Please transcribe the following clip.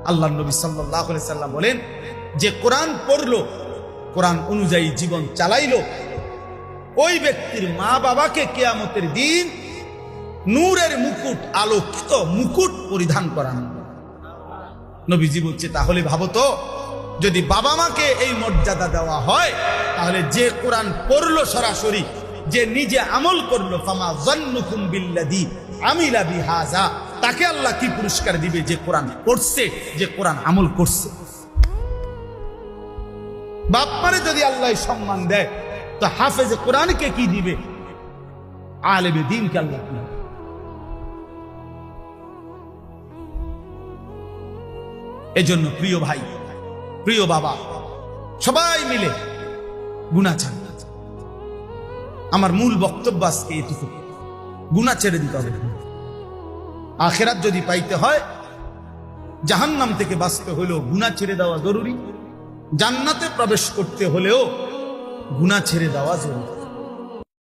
আল্লাহ নবী সাল্লাল্লাহু আলাইহি সাল্লাম বলেন, যে কোরআন পড়লো, কোরআন অনুযায়ী জীবন চালাইলো, ওই ব্যক্তির মা বাবাকে কিয়ামতের দিন নূরের মুকুট, আলোকিত মুকুট পরিধান করানো। নবীজি বলছে, তাহলে ভাবো তো, যদি বাবা মাকে এই মর্যাদা দেওয়া হয়, তাহলে যে কোরআন পড়লো সরাসরি, যে নিজে আমল করলো, ফামা যান্নুকুম বিল্লাযী আমিলা বিহাযা, তাকে আল্লাহ কি পুরস্কার দিবে? যে কোরআন পড়ছে, যে কোরআন আমল করছে। বাপ্পারে যদি আল্লাহ সম্মান দেয়, তো হাফেজে কোরআনকে কি দিবে? আলেমে দ্বীনকে আল্লাহ কি? এজন্য প্রিয় ভাই, প্রিয় বাবা, সবাই মিলে গুনাহ ছাড়। আমার মূল বক্তব্য আজকে এটুকু, গুনাহ ছেড়ে দিতে হবে। আখিরাত যদি পাইতে হয়, জাহান্নাম থেকে বাঁচতে হলেও গুনাহ ছেড়ে দেওয়া জরুরি, জান্নাতে প্রবেশ করতে হলেও গুনাহ ছেড়ে দেওয়া জরুরি।